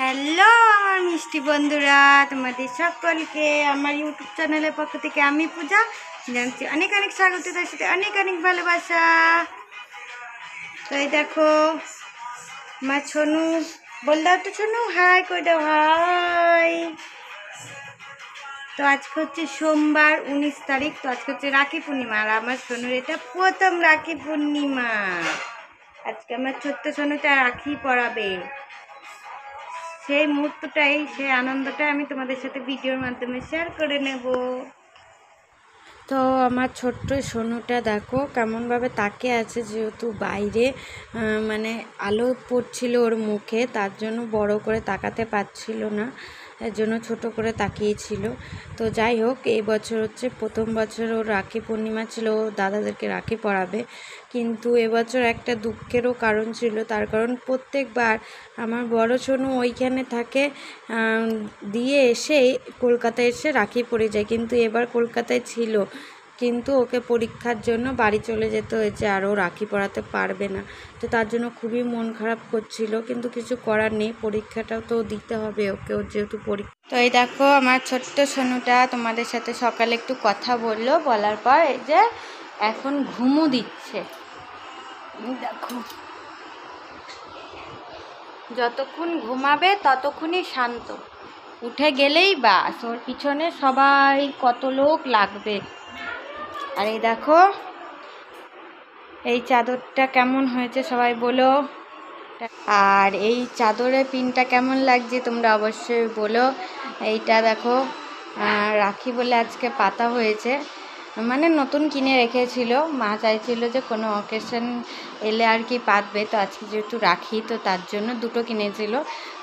Hello আমার মিষ্টি বন্ধুরা, তোমাদের সকলকে আমার ইউটিউব চ্যানেলের পক্ষ থেকে আমি পূজা জানছি অনেক অনেক স্বাগত, তার সাথে অনেক অনেক ভালোবাসা। তো এই দেখো আমার ছনু, বল দাও তো ছনু, হাই করে দাও, হাই। তো আজকে হচ্ছে সোমবার 19 তারিখ। তো আজকে হচ্ছে রাখি পূর্ণিমা, আর আমার ছনুর এটা প্রথম রাখি পূর্ণিমা। আজকে আমার ছোট্ট ছনুটা রাখি পরাবে, সেই মুহূর্তটাই, সেই আনন্দটাই আমি তোমাদের সাথে ভিডিওর মাধ্যমে শেয়ার করে নেব। তো আমার ছোট্ট সোনুটা দেখো কেমনভাবে তাকিয়ে আছে, যেহেতু বাইরে মানে আলো পড়ছিল ওর মুখে, তার জন্য বড় করে তাকাতে পারছিল না, এর জন্য ছোট করে তাকিয়েছিল। তো যাই হোক, এই বছর হচ্ছে প্রথম বছর ওর রাখি পূর্ণিমা ছিল, ও দাদাদেরকে রাখি পরাবে। কিন্তু এবছর একটা দুঃখেরও কারণ ছিল, তার কারণ প্রত্যেকবার আমার বড় সোনু ওইখানে থাকে, দিয়ে এসে কলকাতায় এসে রাখি পরে যায়, কিন্তু এবার কলকাতায় ছিল, কিন্তু ওকে পরীক্ষার জন্য বাড়ি চলে যেতে হয়েছে, আর ও রাখি পরাতে পারবে না। তো তার জন্য খুবই মন খারাপ করছিল, কিন্তু কিছু করার নেই, পরীক্ষাটাও তো দিতে হবে ওকে, ওর যেহেতু পরীক্ষা। তো এই দেখো আমার ছোট্ট সোনুটা তোমাদের সাথে সকালে একটু কথা বললো, বলার পর এই যে এখন ঘুমও দিচ্ছে। দেখো যতক্ষণ ঘুমাবে ততক্ষণই শান্ত, উঠে গেলেই বাস ওর পিছনে সবাই কত লোক লাগবে। আর এই দেখো এই চাদরটা কেমন হয়েছে সবাই বলো, আর এই চাদরের পিনটা কেমন লাগছে তোমরা অবশ্যই বলো। এইটা দেখো রাখি বলে আজকে পাতা হয়েছে, মানে নতুন কিনে রেখেছিল, মা চাইছিল যে কোনো অকেশন এলে আর কি পাতবে, তো আজকে যেহেতু রাখি তো তার জন্য দুটো কিনেছিল।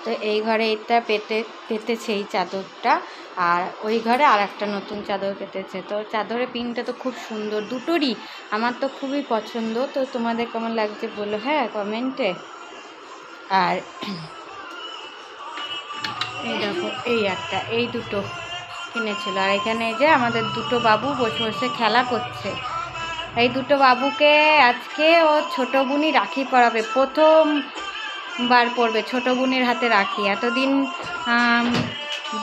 তো এই ঘরে এটা পেতেছে এই চাদরটা, আর ওই ঘরে আর একটা নতুন চাদর পেতেছে। তো চাদরের পিনটা তো খুব সুন্দর দুটোরই, আমার তো খুবই পছন্দ। তো তোমাদের কেমন লাগছে বলো হ্যাঁ কমেন্টে। আর এই দেখো এই দুটো কিনেছিল, আর এখানে এই যে আমাদের দুটো বাবু বসে বসে খেলা করছে। এই দুটো বাবুকে আজকে ওর ছোটো বোনই রাখি পরাবে, প্রথমবার পরবে ছোটো বোনের হাতে রাখি। এতদিন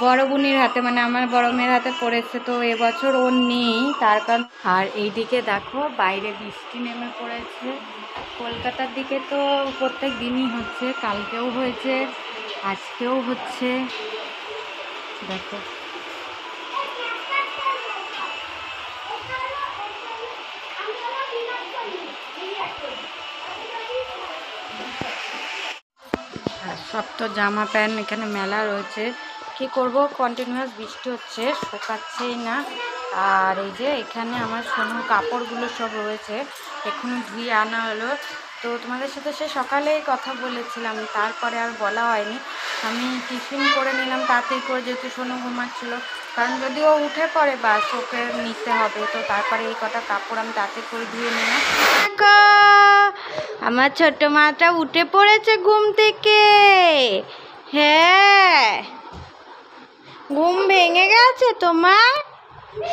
বড় বোনের হাতে, মানে আমার বড় মেয়ের হাতে পড়েছে, তো এবছর ওর নেই তার কারণ। আর এইদিকে দেখো বাইরে বৃষ্টি নেমে পড়েছে, কলকাতার দিকে তো প্রত্যেক দিনই হচ্ছে, কালকেও হয়েছে, আজকেও হচ্ছে। দেখো আর সব তো জামা প্যান্ট এখানে মেলা রয়েছে, কি করব, কন্টিনিউয়াস বৃষ্টি হচ্ছে, শোকাচ্ছেই না। আর এই যে এখানে আমার সোনুর কাপড়গুলো সব রয়েছে, এখনো ধুয়ে আনা হলো। তো তোমাদের সাথে সে সকালেই কথা বলেছিলাম, তারপরে আর বলা হয়নি। আমি টিফিন করে নিলাম তাড়াতাড়ি করে, যেহেতু সোনু ঘুমাচ্ছিলো, কারণ যদি ও উঠে পড়ে বাস ওকে নিতে হবে। তো তারপরে এই কটা কাপড় আমি তাড়াতাড়ি করে ধুয়ে নিলাম। আমার ছোট্ট মাটা উঠে পড়েছে ঘুম থেকে, হ্যাঁ ঘুম ভেঙে গেছে তোমার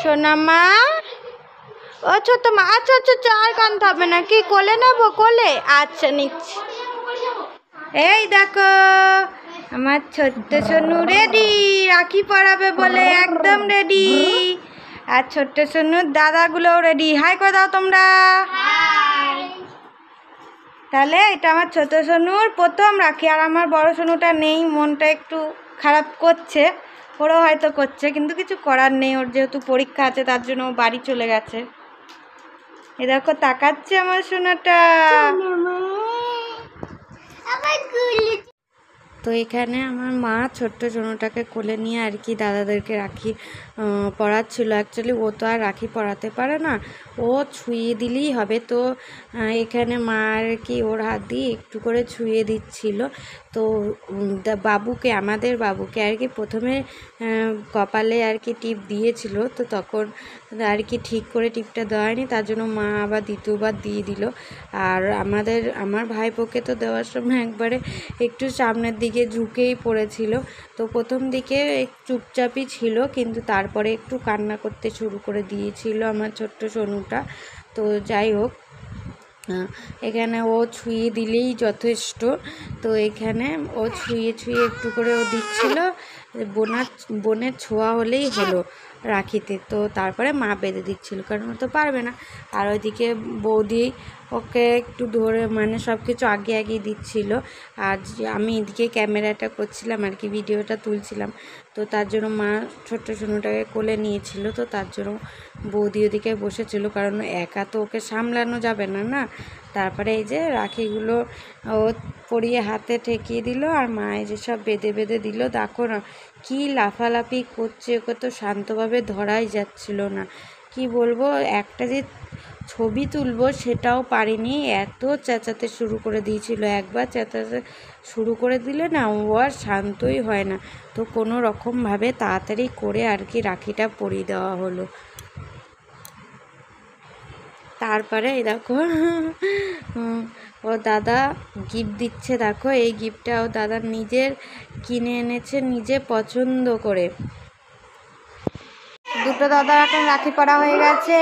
সোনা মা? ও ছোট মা, আচ্ছা আচ্ছা আচ্ছা, আর কাঁদতে হবে না, কি কোলে নেবো? কোলে, আচ্ছা নিচ্ছি। এই দেখো আমার ছোট্ট সোনু রেডি, রাখি পরাবে বলে একদম রেডি। আর ছোট্ট সোনুর দাদাগুলোও রেডি, হাই করে দাও তোমরা। তাহলে এটা আমার ছোট সোনুর প্রথম রাখি, আর আমার বড় সোনুটা নেই, মনটা একটু খারাপ করছে, ওরও হয়তো করছে, কিন্তু কিছু করার নেই, ওর যেহেতু পরীক্ষা আছে তার জন্য ও বাড়ি চলে গেছে। এ দেখো তাকাচ্ছে আমার সোনাটা। তো এখানে আমার মা ছোট্ট সোনুটাকে কোলে নিয়ে আর কি দাদাদেরকে রাখি পরাচ্ছিল। অ্যাকচুয়ালি ও তো আর রাখি পরাতে পারে না, ও ছুঁয়ে দিলেই হবে। তো এখানে মা আর কি ওর হাত দিয়ে একটু করে ছুঁয়ে দিচ্ছিল। তো বাবুকে, আমাদের বাবুকে আর কি প্রথমে কপালে আর কি টিপ দিয়েছিল, তো তখন আর কি ঠিক করে টিপটা দেওয়া হয়নি, তার জন্য মা আবার দ্বিতীয়বার দিয়ে দিল। আর আমার ভাইপোকে তো দেওয়ার সময় একবারে একটু সামনের দিকে ঝুঁকেই পড়েছিল। তো প্রথম দিকে চুপচাপই ছিল, কিন্তু তারপরে একটু কান্না করতে শুরু করে দিয়েছিল আমার ছোট্ট সোনুটা। তো যাই হোক, এখানে ও ছুঁয়ে দিলেই যথেষ্ট। তো এখানে ও ছুঁয়ে ছুঁয়ে একটু করে ও দিচ্ছিল, বোনের ছোঁয়া হলেই হলো রাখিতে। তো তারপরে মা বেঁধে দিচ্ছিল, কারণ ও তো পারবে না। আর ওইদিকে বৌদি ওকে একটু ধরে মানে সব কিছু আগে আগিয়ে দিচ্ছিল। আর আমি এদিকে ক্যামেরাটা করছিলাম আর কি, ভিডিওটা তুলছিলাম। তো তার জন্য মা ছোট্ট সোনুটাকে কোলে নিয়েছিল, তো তার জন্য বৌদি ওদিকে বসেছিল, কারণ একা তো ওকে সামলানো যাবে না না। তারপরে এই যে রাখিগুলো ও পরিয়ে হাতে ঠেকিয়ে দিল, আর মা এই যে সব বেঁধে বেঁধে দিল। দেখো না কি লাফালাফি করছে, ওকে তো শান্তভাবে ধরাই যাচ্ছিল না। কি বলবো, একটা যে ছবি তুলবো সেটাও পারিনি, এত চেঁচাতে শুরু করে দিয়েছিল। একবার চেঁচাতে শুরু করে দিলে না ও আর শান্তই হয় না। তো কোনো রকমভাবে তাড়াতাড়ি করে আর কি রাখিটা পরিয়ে দেওয়া হলো। তারপরে এই দেখো ও দাদা গিফট দিচ্ছে। দেখো এই গিফটটা ও দাদা নিজের কিনে এনেছে, নিজে পছন্দ করে। দুটো দাদা এখন রাখি পরা হয়ে গেছে।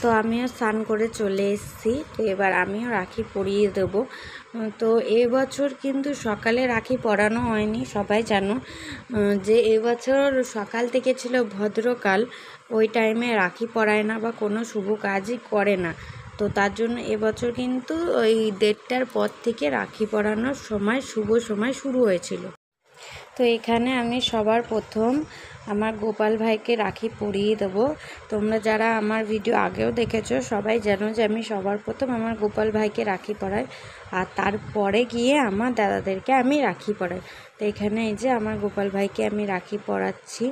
তো আমিও স্নান করে চলে এসেছি। তো এবার আমিও রাখি পরিয়ে দেবো। তো এবছর কিন্তু সকালে রাখি পরানো হয়নি, সবাই জানো যে এবছর সকাল থেকে ছিল ভদ্রকাল, ওই টাইমে রাখি পরায় না বা কোনো শুভ কাজই করে না। তো তার জন্য এবছর কিন্তু ওই 1:30টার পর থেকে রাখি পরানোর সময় শুভ সময় শুরু হয়েছিল। তো এখানে আমি সবার প্রথম আমার গোপাল ভাইকে রাখি পরিয়ে দেবো। তোমরা যারা আমার ভিডিও আগেও দেখেছো সবাই জানো যে আমি সবার প্রথম আমার গোপাল ভাইকে রাখি পরাই, আর তারপরে গিয়ে আমার দাদাদেরকে আমি রাখি পরাই। তো এখানে এই যে আমার গোপাল ভাইকে আমি রাখি পরাচ্ছি।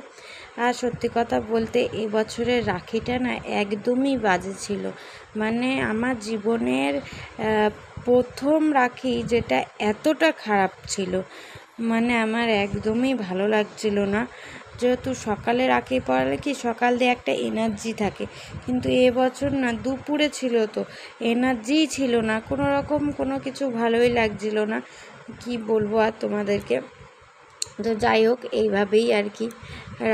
আর সত্যি কথা বলতে এবছরের রাখিটা না একদমই বাজে ছিল। মানে আমার জীবনের প্রথম রাখি যেটা এতটা খারাপ ছিল, মানে আমার একদমই ভালো লাগছিল না। যেহেতু সকালে রাখি পরালে কি সকাল দিয়ে একটা এনার্জি থাকে, কিন্তু এবছর না দুপুরে ছিল, তো এনার্জিই ছিল না কোনো রকম, কোনো কিছু ভালোই লাগছিল না। কি বলবো আর তোমাদেরকে। তো যাই হোক, এইভাবেই আর কি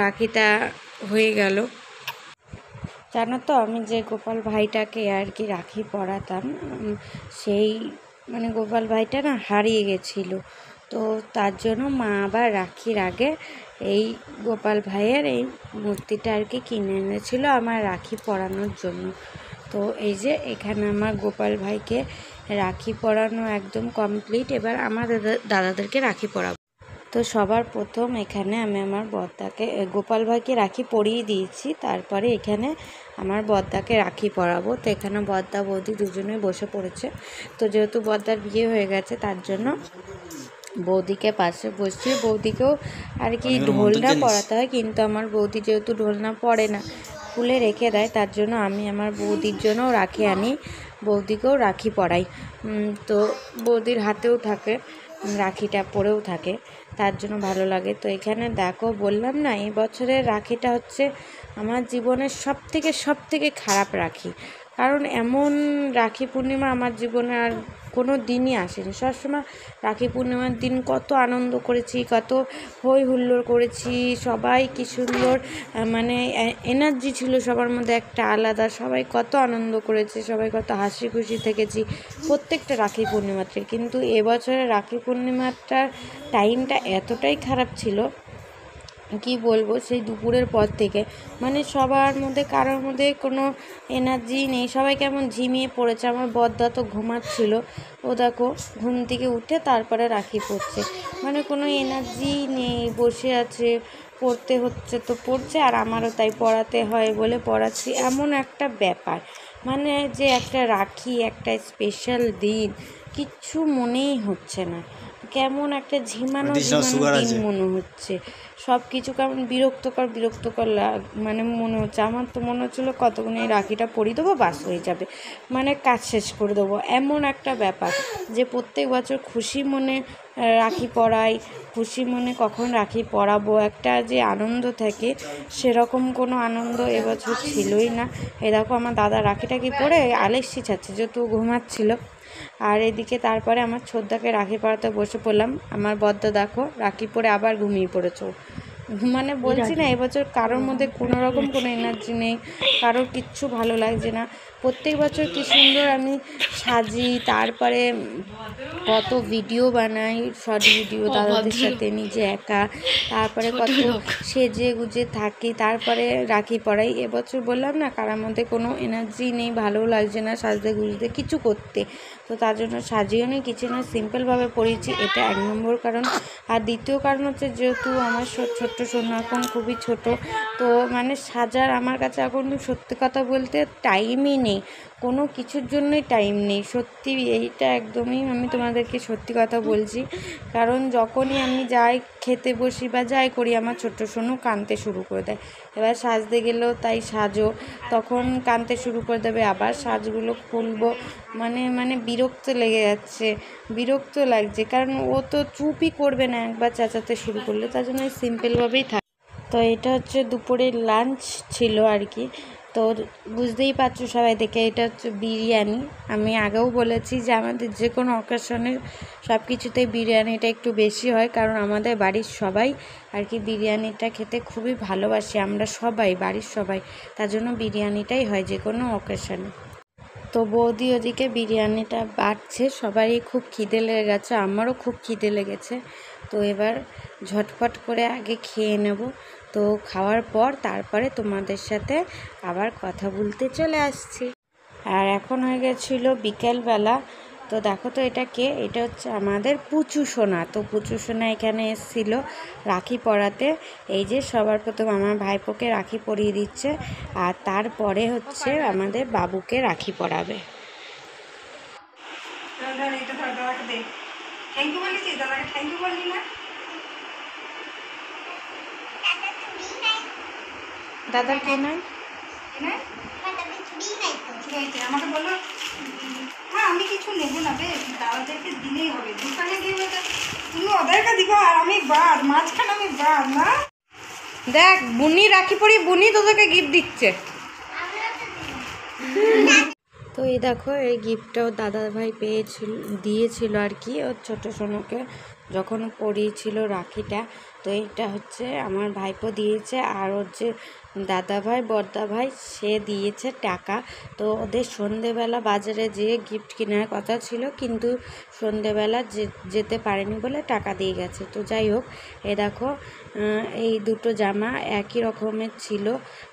রাখিটা হয়ে গেল। জানো তো আমি যে গোপাল ভাইটাকে আর কি রাখি পরাতাম, সেই মানে গোপাল ভাইটা না হারিয়ে গেছিলো। তো তার জন্য মা আবার রাখির আগে এই গোপাল ভাইয়ের এই মূর্তিটা আর কি কিনে এনেছিল আমার রাখি পরানোর জন্য। তো এই যে এখানে আমার গোপাল ভাইকে রাখি পরানো একদম কমপ্লিট। এবার আমার দাদাদেরকে রাখি পরাবো। তো সবার প্রথম এখানে আমি আমার বড়দাকে গোপাল ভাইকে রাখি পরিয়ে দিয়েছি, তারপরে এখানে আমার বড়দাকে রাখি পরাবো। তো এখানে বড়দা বৌদি দুজনেই বসে পড়েছে। তো যেহেতু বড়দার বিয়ে হয়ে গেছে তার জন্য বৌদিকে পাশে বসিয়ে বৌদিকেও আর কি ঢোলনা পরাতে হয়, কিন্তু আমার বৌদি যেহেতু ঢোলনা পরে না, খুলে রেখে দেয়, তার জন্য আমি আমার বৌদির জন্যও রাখি আনি, বৌদিকেও রাখি পরাই। তো বৌদির হাতেও থাকে রাখিটা, পরেও থাকে, তার জন্য ভালো লাগে। তো এখানে দেখো বললাম না এই বছরের রাখিটা হচ্ছে আমার জীবনের সব থেকে খারাপ রাখি। কারণ এমন রাখি পূর্ণিমা আমার জীবনে আর কোনো দিনই আসেনি। সবসময় রাখি পূর্ণিমার দিন কত আনন্দ করেছি, কত হই হুল্লোড় করেছি, সবাই কি সুন্দর মানে এনার্জি ছিল সবার মধ্যে একটা আলাদা, সবাই কত আনন্দ করেছে, সবাই কত হাসি খুশি থেকেছি প্রত্যেকটা রাখি পূর্ণিমাতে। কিন্তু এবছরে রাখি পূর্ণিমাটার টাইমটা এতটাই খারাপ ছিল, কি বলবো, সেই দুপুরের পর থেকে মানে সবার মধ্যে কারোর মধ্যে কোনো এনার্জি নেই, সবাই কেমন ঝিমিয়ে পড়েছে। আমার বড়দা তো ঘুমাচ্ছিল, ও দেখো ঘুম থেকে উঠে তারপরে রাখি পড়ছে, মানে কোনো এনার্জি নেই, বসে আছে, পড়তে হচ্ছে তো পড়ছে, আর আমারও তাই পড়াতে হয় বলে পড়াচ্ছি, এমন একটা ব্যাপার। মানে যে একটা রাখি, একটা স্পেশাল দিন, কিচ্ছু মনেই হচ্ছে না, কেমন একটা ঝিমানো দিন মনে হচ্ছে, সব কিছু কেমন বিরক্তকর মানে মনে হচ্ছে। আমার তো মনে হচ্ছিলো কতক্ষণ এই রাখিটা পরিয়ে দেবো, বাস হয়ে যাবে, মানে কাজ শেষ করে দেবো, এমন একটা ব্যাপার। যে প্রত্যেক বছর খুশি মনে রাখি পরাই, খুশি মনে কখন রাখি পরাবো, একটা যে আনন্দ থাকে, সেরকম কোনো আনন্দ এবছর ছিলই না। এ দেখো আমার দাদা রাখিটাকে পরে আলেসি ছাড়ছে, যেহেতু ঘুমাচ্ছিল। আর এদিকে তারপরে আমার ছোটদাকে রাখি পরাতে বসে পড়লাম। আমার বড়দা দেখো রাখি পরে আবার ঘুমিয়ে পড়েছ, মানে বলছি না, এবছর কারোর মধ্যে কোনো রকম কোনো এনার্জি নেই, কারোর কিচ্ছু ভালো লাগছে না। প্রত্যেক বছর কী সুন্দর আমি সাজি, তারপরে কত ভিডিও বানাই, শর্ট ভিডিও দাদাদের সাথে নিজে একা, তারপরে কত সেজে গুজে থাকি, তারপরে রাখি পড়াই। এবছর বললাম না, কারোর মধ্যে কোনো এনার্জি নেই, ভালো লাগছে না সাজতে গুজতে কিছু করতে। তো তার জন্য সাজিও নেই, কিছু না, সিম্পলভাবে পড়েছি, এটা 1 নম্বর কারণ। আর দ্বিতীয় কারণ হচ্ছে, যেহেতু আমার ছোট্ট সোনা এখন খুবই ছোট, তো মানে সাজার আমার কাছে এখন সত্যি কথা বলতে টাইমই নেই, কোনো কিছুর জন্যই টাইম নেই। সত্যি এইটা একদমই আমি তোমাদেরকে সত্যি কথা বলছি। কারণ যখনই আমি যাই খেতে বসি বা যাই করি, আমার ছোট্ট সোনু কাঁদতে শুরু করে দেয়। এবার সাজতে গেলেও তাই সাজো, তখন কাঁদতে শুরু করে দেবে, আবার সাজগুলো খুলবো, মানে বিরক্ত লেগে যাচ্ছে, বিরক্ত লাগছে। কারণ ও তো চুপই করবে না একবার চেঁচাতে শুরু করলে, তার জন্য সিম্পলভাবেই থাকে। তো এটা হচ্ছে দুপুরের লাঞ্চ ছিল আর কি। তো বুঝতেই পারছো সবাই দেখে, এটা হচ্ছে বিরিয়ানি। আমি আগেও বলেছি যে আমাদের যে কোনো অকেশনে সব কিছুতেই বিরিয়ানিটা একটু বেশি হয়, কারণ আমাদের বাড়ির সবাই আর কি বিরিয়ানিটা খেতে খুবই ভালোবাসি, আমরা সবাই, বাড়ির সবাই, তার জন্য বিরিয়ানিটাই হয় যে কোনো অকেশনে। তো বৌদি ওদিকে বিরিয়ানিটা বাড়ছে, সবারই খুব খিদে লেগে গেছে, আমারও খুব খিদে লেগেছে। তো এবার ঝটপট করে আগে খেয়ে নেব। তো খাওয়ার পর তারপরে তোমাদের সাথে আবার কথা বলতে চলে আসছি। আর এখন হয়ে গেছিলো বিকেলবেলা। তো দেখো তো এটা কে, এটা হচ্ছে আমাদের পুচু সোনা। তো পুচু সোনা এখানে এসেছিল রাখি পরাতে। এই যে সবার প্রথম আমার ভাইপোকে রাখি পরিয়ে দিচ্ছে, আর তারপরে হচ্ছে আমাদের বাবুকে রাখি পরাবে। দাদার কে নয়, আমাকে বললো হ্যাঁ আমি কিছু নেবো না বে, দাদাদেরকে দিলেই হবে, দোকানে গিয়ে তুমি ওদেরকে দিবা আর আমি বাদ, মাঝখানে আমি বাদ না। দেখ বুনি রাখি পরি, বুনি তোদেরকে গিফট দিচ্ছে। তো এই দেখো, এই গিফটটাও দাদা ভাই দিয়েছিল আর কি, ওর ছোটো সোনাকে যখন পরিয়েছিল রাখিটা। তো এইটা হচ্ছে আমার ভাইপো দিয়েছে, আর ওর যে দাদা ভাই বড়দা ভাই সে দিয়েছে টাকা। তো ওদের সন্ধেবেলা বাজারে যেয়ে গিফট কেনার কথা ছিল, কিন্তু সন্ধেবেলা যেতে পারেনি বলে টাকা দিয়ে গেছে। তো যাই হোক, এ দেখো এই দুটো জামা একই রকমের ছিল,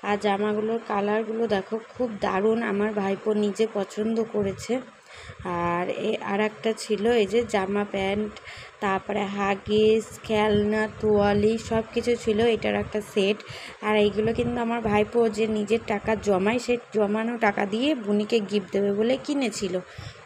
আর জামাগুলোর কালারগুলো দেখো খুব দারুণ, আমার ভাইপো নিজে পছন্দ করেছে। আর একটা ছিল এই যে জামা প্যান্ট, তারপরে হাগিস, খেলনা, তোয়ালি সব কিছু ছিল, এটার একটা সেট। আর এইগুলো কিন্তু আমার ভাইপো যে নিজের টাকা জমায়, সেই জমানো টাকা দিয়ে বুনিকে গিফট দেবে বলে কিনেছিল।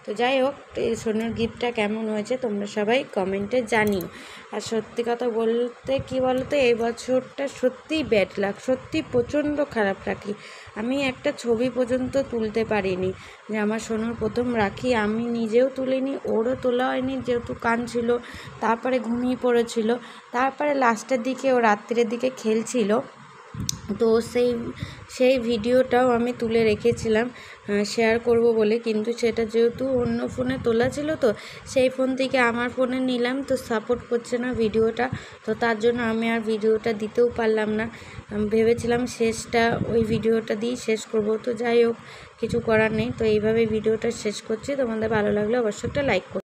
তো যাই হোক, এই সোনার গিফটটা কেমন হয়েছে তোমরা সবাই কমেন্টে জানিও। আর সত্যি কথা বলতে কি বলতো, এই বছরটা সত্যিই ব্যাড লাক, সত্যি প্রচণ্ড খারাপ রাখি। আমি একটা ছবি পর্যন্ত তুলতে পারিনি, যে আমার সোনার প্রথম রাখি আমি নিজেও তুলিনি, ওরও তোলা হয়নি, যেহেতু কাঁদছিল, তারপরে ঘুমিয়ে পড়েছিল, তারপরে লাস্টের দিকে ও রাত্রের দিকে খেলছিল। তো সেই ভিডিওটাও আমি তুলে রেখেছিলাম শেয়ার করব বলে, কিন্তু সেটা যেহেতু অন্য ফোনে তোলা ছিল, তো সেই ফোন থেকে আমার ফোনে নিলাম, তো সাপোর্ট করছে না ভিডিওটা। তো তার জন্য আমি আর ভিডিওটা দিতেও পারলাম না। ভেবেছিলাম শেষটা ওই ভিডিওটা দিয়েই শেষ করব। তো যাই হোক, কিছু করার নেই। তো এইভাবে ভিডিওটা শেষ করছি। তোমাদের ভালো লাগলে অবশ্যই একটা লাইক করো।